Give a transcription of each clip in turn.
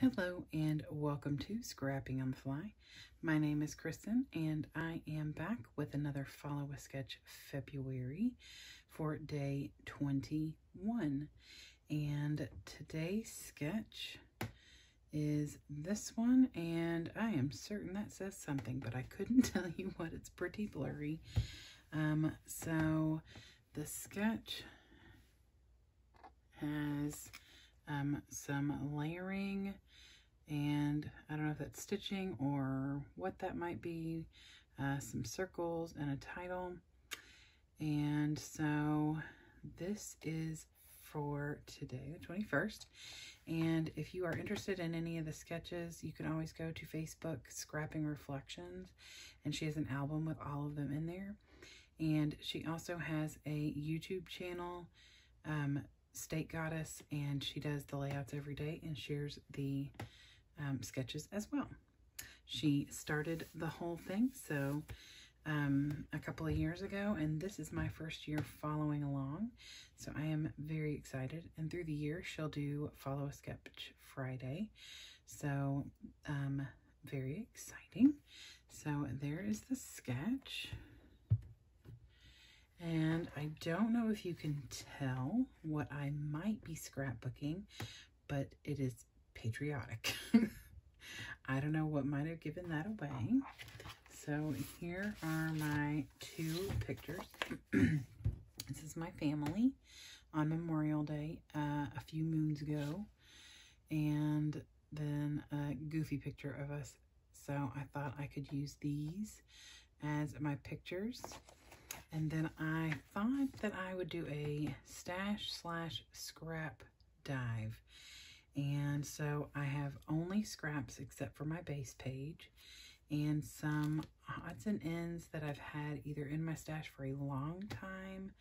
Hello and welcome to Scrapping on the Fly. My name is Kristen and I am back with another Follow a Sketch February for day 21. And today's sketch is this one, and I am certain that says something, but I couldn't tell you what. It's pretty blurry. So the sketch has some layering, and I don't know if that's stitching or what that might be, some circles and a title. And so this is for today, the 21st. And if you are interested in any of the sketches, you can always go to Facebook, Scrapping Reflections, and she has an album with all of them in there. And she also has a YouTube channel, State Goddess, and she does the layouts every day and shares the sketches as well. She started the whole thing a couple of years ago, and this is my first year following along, so I am very excited. And through the year she'll do Follow a Sketch Friday, so very exciting. So there is the sketch. And I don't know if you can tell what I might be scrapbooking, but it is patriotic. I don't know what might have given that away. So here are my two pictures. This is my family on Memorial Day a few moons ago, and then a goofy picture of us. So I thought I could use these as my pictures. And then I thought that I would do a stash/scrap dive. And so I have only scraps except for my base page and some odds and ends that I've had either in my stash for a long time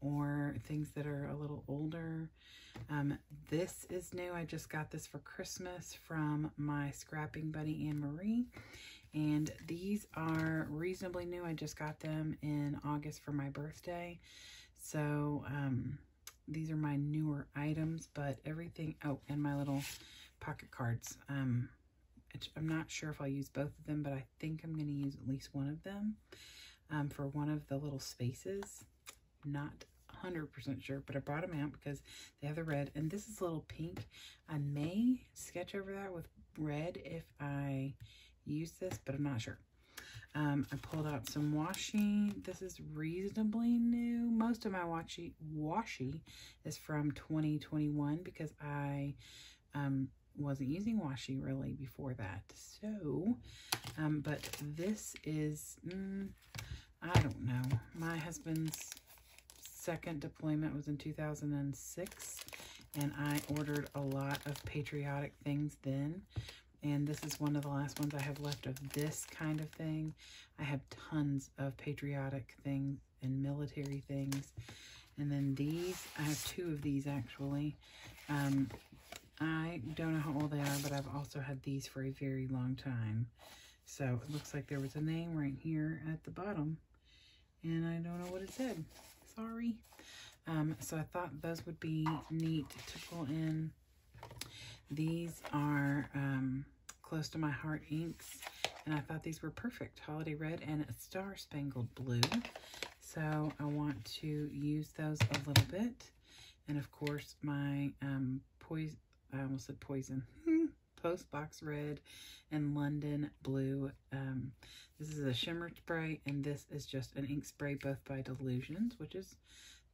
or things that are a little older. This is new. I just got this for Christmas from my scrapping buddy Anne-Marie. And these are reasonably new. I just got them in August for my birthday. So these are my newer items, but everything, oh, and my little pocket cards. I'm not sure if I'll use both of them, but I think I'm going to use at least one of them for one of the little spaces. Not 100% sure, but I brought them out because they have the red, and this is a little pink. I may sketch over that with red if I use this, but I'm not sure. I pulled out some washi. This is reasonably new. Most of my washi is from 2021 because I wasn't using washi really before that. So, but this is, I don't know. My husband's second deployment was in 2006, and I ordered a lot of patriotic things then. And this is one of the last ones I have left of this kind of thing. I have tons of patriotic things and military things. And then these, I have two of these actually. I don't know how old they are, but I've also had these for a very long time. So it looks like there was a name right here at the bottom, and I don't know what it said. Sorry. So I thought those would be neat to pull in. These are Close to My Heart inks, and I thought these were perfect. Holiday Red and a Star Spangled Blue. So I want to use those a little bit. And of course my I almost said poison. Postbox Red and London Blue. This is a shimmer spray, and this is just an ink spray, both by Delusions, which is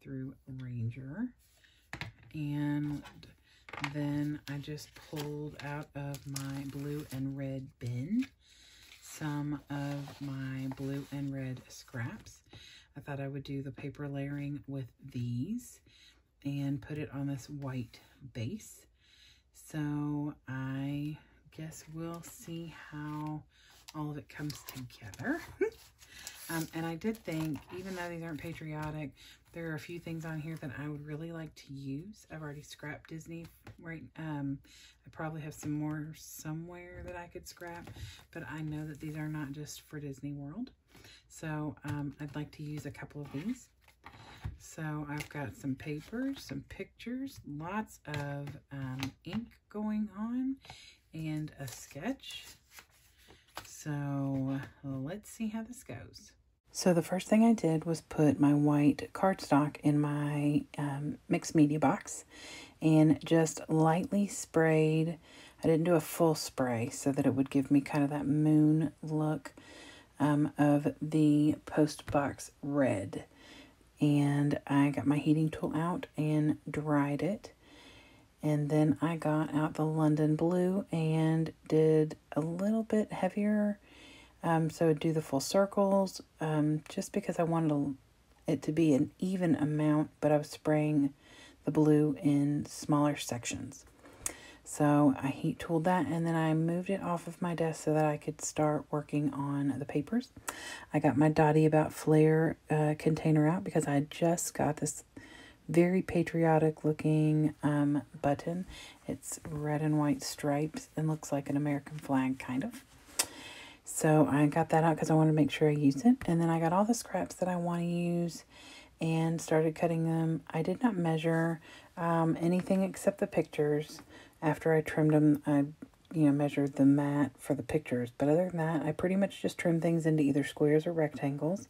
through Ranger. And then I just pulled out of my blue and red bin some of my blue and red scraps. I thought I would do the paper layering with these and put it on this white base. So I guess we'll see how all of it comes together. And I did think, even though these aren't patriotic, there are a few things on here that I would really like to use. I've already scrapped Disney, right? I probably have some more somewhere that I could scrap, but I know that these are not just for Disney World. So I'd like to use a couple of these. So I've got some papers, some pictures, lots of ink going on. and a sketch. So let's see how this goes. So the first thing I did was put my white cardstock in my mixed media box and just lightly sprayed. I didn't do a full spray so that it would give me kind of that moon look of the post box red. And I got my heating tool out and dried it. And then I got out the London blue and did a little bit heavier. So I'd do the full circles, just because I wanted it to be an even amount, but I was spraying the blue in smaller sections. So I heat tooled that, and then I moved it off of my desk so that I could start working on the papers. I got my Dottie About Flair container out because I just got this very patriotic looking button. It's red and white stripes and looks like an American flag, kind of. So I got that out because I wanted to make sure I used it. And then I got all the scraps that I want to use and started cutting them. I did not measure anything except the pictures. After I trimmed them, I measured the mat for the pictures. But other than that, I pretty much just trimmed things into either squares or rectangles.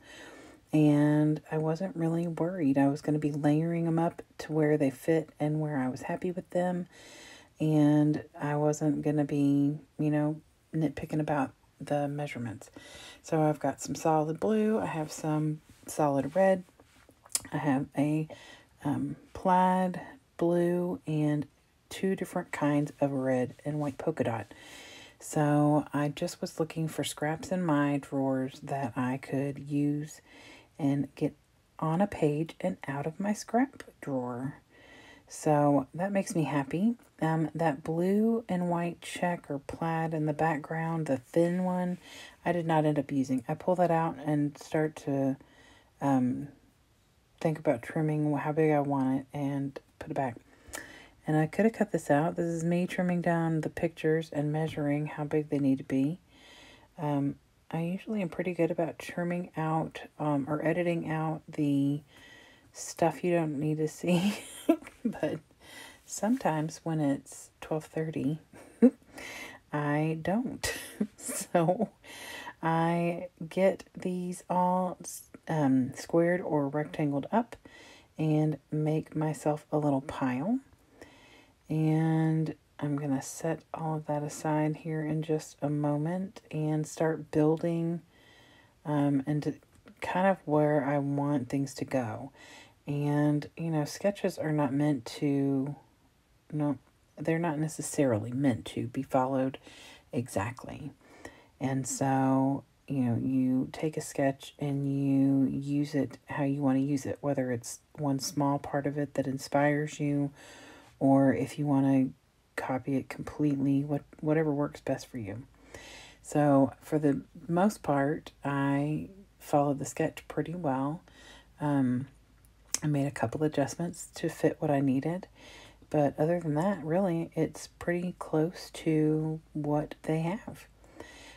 And I wasn't really worried. I was going to be layering them up to where they fit and where I was happy with them. And I wasn't going to be, nitpicking about the measurements. So I've got some solid blue. I have some solid red. I have a plaid blue and 2 different kinds of red and white polka dot. So I just was looking for scraps in my drawers that I could use and get on a page and out of my scrap drawer. So that makes me happy. That blue and white check or plaid in the background, the thin one, I did not end up using. I pull that out and start to think about trimming how big I want it and put it back. And I could have cut this out. This is me trimming down the pictures and measuring how big they need to be. I usually am pretty good about trimming out or editing out the stuff you don't need to see. But sometimes when it's 12:30, I don't. So I get these all squared or rectangled up and make myself a little pile. And I'm going to set all of that aside here in just a moment and start building into kind of where I want things to go. And, sketches are not meant to, they're not necessarily meant to be followed exactly. And so, you take a sketch and you use it how you want to use it, whether it's one small part of it that inspires you, or if you want to copy it completely, whatever works best for you. So for the most part, I followed the sketch pretty well. I made a couple adjustments to fit what I needed, but other than that, really, it's pretty close to what they have.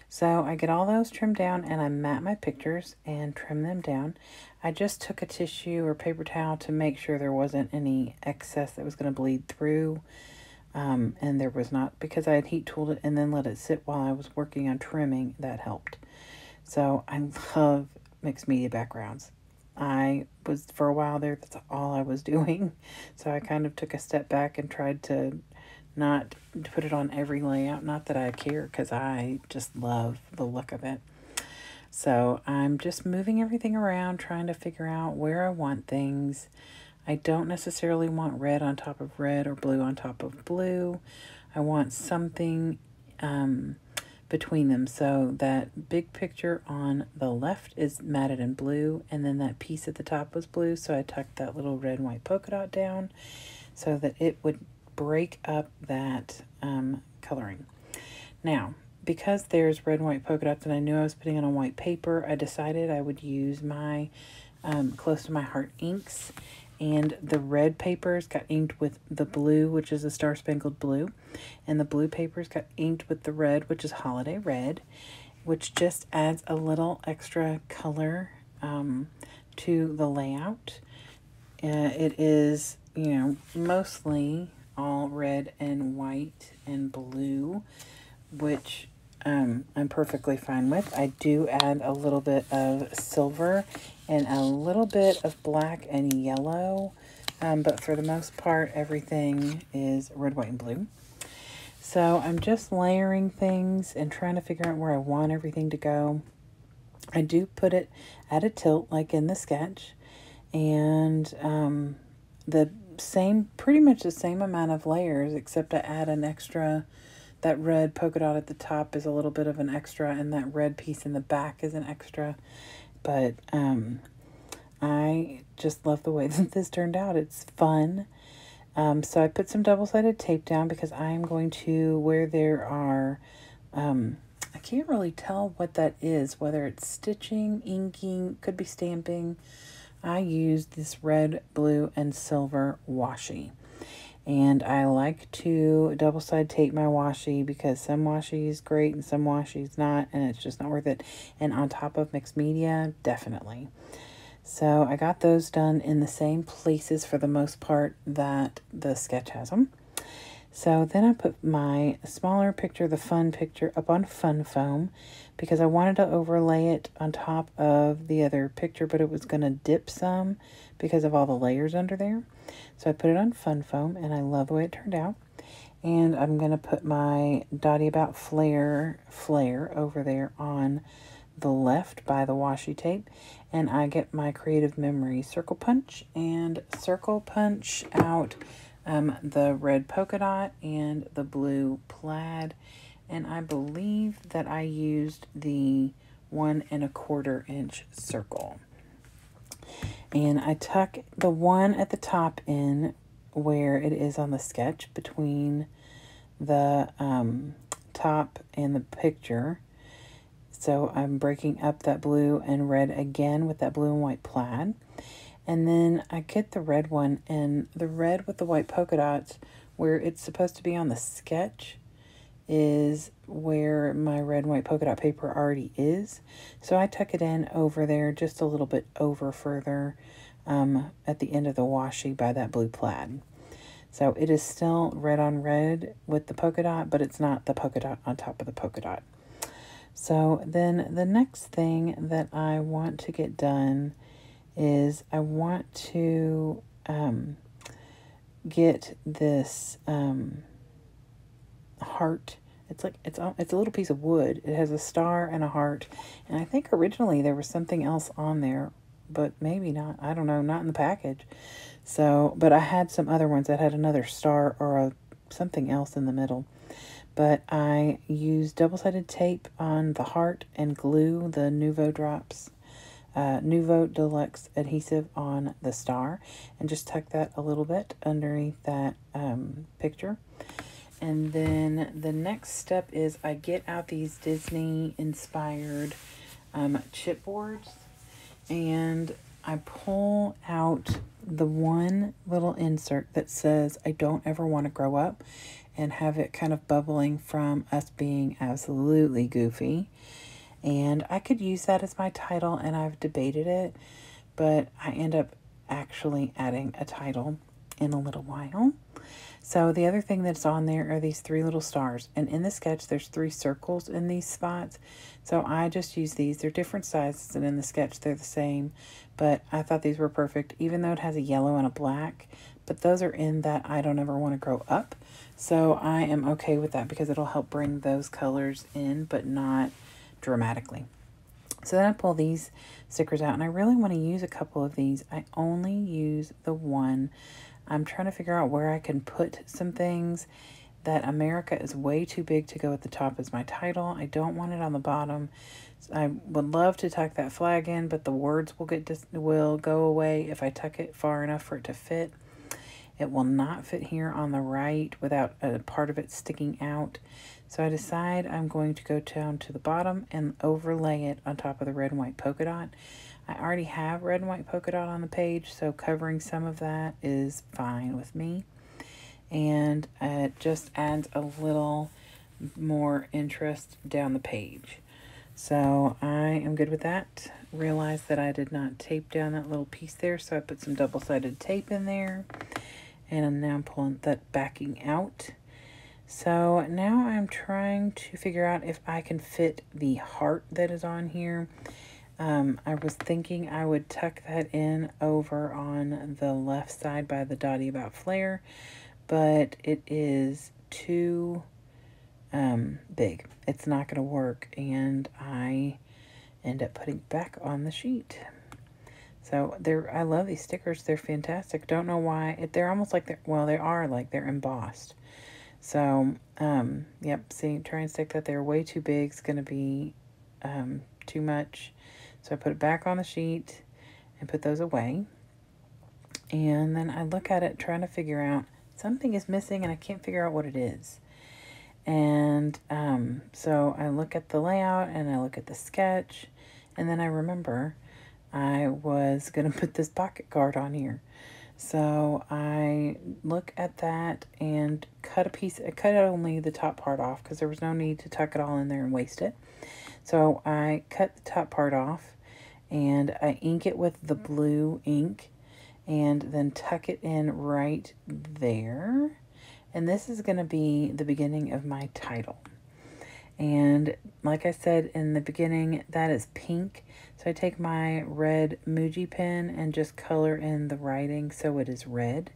So I get all those trimmed down and I mat my pictures and trim them down. I just took a tissue or paper towel to make sure there wasn't any excess that was going to bleed through. And there was not, because I had heat tooled it and then let it sit while I was working on trimming. That helped. So I love mixed media backgrounds. I was, for a while there, that's all I was doing. So I kind of took a step back and tried to not put it on every layout. Not that I care, because I just love the look of it. So I'm just moving everything around, trying to figure out where I want things. I don't necessarily want red on top of red or blue on top of blue. I want something between them. So that big picture on the left is matted in blue, and then that piece at the top was blue. So I tucked that little red and white polka dot down so that it would break up that coloring. Now, because there's red and white polka dots and I knew I was putting it on white paper, I decided I would use my Close to My Heart inks. And the red papers got inked with the blue, which is a Star Spangled Blue. And the blue papers got inked with the red, which is Holiday Red, which just adds a little extra color to the layout. It is, mostly all red and white and blue, which I'm perfectly fine with. I do add a little bit of silver and a little bit of black and yellow, but for the most part, everything is red, white, and blue. So I'm just layering things and trying to figure out where I want everything to go. I do put it at a tilt like in the sketch, and pretty much the same amount of layers, except I add an extra. That red polka dot at the top is a little bit of an extra, and that red piece in the back is an extra. But I just love the way that this turned out. It's fun. So I put some double-sided tape down because I'm going to, where there are, I can't really tell what that is, whether it's stitching, inking, could be stamping. I used this red, blue, and silver washi. And I like to double-side tape my washi because some washi is great and some washi is not, and it's just not worth it. And on top of mixed media, definitely. So I got those done in the same places for the most part that the sketch has them. So then I put my smaller picture, the fun picture, up on fun foam because I wanted to overlay it on top of the other picture, but it was going to dip some because of all the layers under there. So I put it on fun foam, and I love the way it turned out. And I'm going to put my Dotty About Flare over there on the left by the washi tape. And I get my Creative Memory circle punch and circle punch out the red polka dot and the blue plaid. And I believe that I used the 1 1/4 inch circle. And I tuck the one at the top in where it is on the sketch between the top and the picture. So I'm breaking up that blue and red again with that blue and white plaid. And then I get the red one, and the red with the white polka dots where it's supposed to be on the sketch is where my red and white polka dot paper already is. So I tuck it in over there just a little bit over further at the end of the washi by that blue plaid. So it is still red on red with the polka dot, but it's not the polka dot on top of the polka dot. So then the next thing that I want to get done is I want to get this heart. It's a little piece of wood. It has a star and a heart, and I think originally there was something else on there, but maybe not. I don't know, not in the package. So, but I had some other ones that had another star or something else in the middle. But I used double-sided tape on the heart and glue the Nouveau Deluxe adhesive on the star, and just tuck that a little bit underneath that picture. And then the next step is I get out these Disney-inspired chipboards, and I pull out the one little insert that says, "I don't ever want to grow up," and have it kind of bubbling from us being absolutely goofy. And I could use that as my title, and I've debated it, but I end up actually adding a title in a little while. So the other thing that's on there are these 3 little stars. And in the sketch, there's 3 circles in these spots. So I just use these. They're different sizes, and in the sketch, they're the same. But I thought these were perfect, even though it has a yellow and a black. But those are in that I don't ever want to grow up. So I am okay with that because it'll help bring those colors in, but not dramatically. So then I pull these stickers out, and I really want to use a couple of these. I only use the one. I'm trying to figure out where I can put some things. That America is way too big to go at the top as my title. I don't want it on the bottom. I would love to tuck that flag in, but the words will go away if I tuck it far enough for it to fit. It will not fit here on the right without a part of it sticking out. So I decide I'm going to go down to the bottom and overlay it on top of the red and white polka dot. I already have red and white polka dot on the page, so covering some of that is fine with me. And it just adds a little more interest down the page. So I am good with that. Realized that I did not tape down that little piece there, so I put some double-sided tape in there. And now I'm pulling that backing out. So now I'm trying to figure out if I can fit the heart that is on here. I was thinking I would tuck that in over on the left side by the Dotty About Flare, but it is too big. It's not going to work, and I end up putting it back on the sheet. So I love these stickers. They're fantastic. Don't know why. They're almost like they're embossed. So, yep, see, try and stick that there. Way too big. It's going to be too much. So I put it back on the sheet and put those away. And then I look at it trying to figure out something is missing and I can't figure out what it is. And so I look at the layout and I look at the sketch, and then I remember I was going to put this pocket card on here. So I look at that and cut only the top part off because there was no need to tuck it all in there and waste it. So I cut the top part off and I ink it with the blue ink and then tuck it in right there. And this is going to be the beginning of my title. And like I said in the beginning, that is pink. So I take my red Muji pen and just color in the writing so it is red.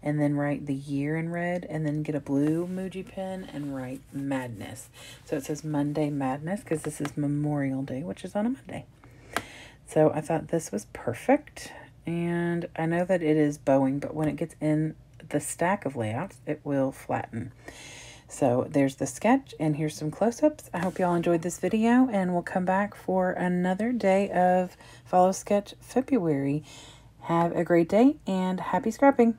And then write the year in red, and then get a blue Muji pen and write Madness. So it says Monday Madness because this is Memorial Day, which is on a Monday. So I thought this was perfect. And I know that it is bowing, but when it gets in the stack of layouts, it will flatten. So there's the sketch, and here's some close-ups. I hope y'all enjoyed this video, and we'll come back for another day of Follow Sketch February. Have a great day, and happy scrapping!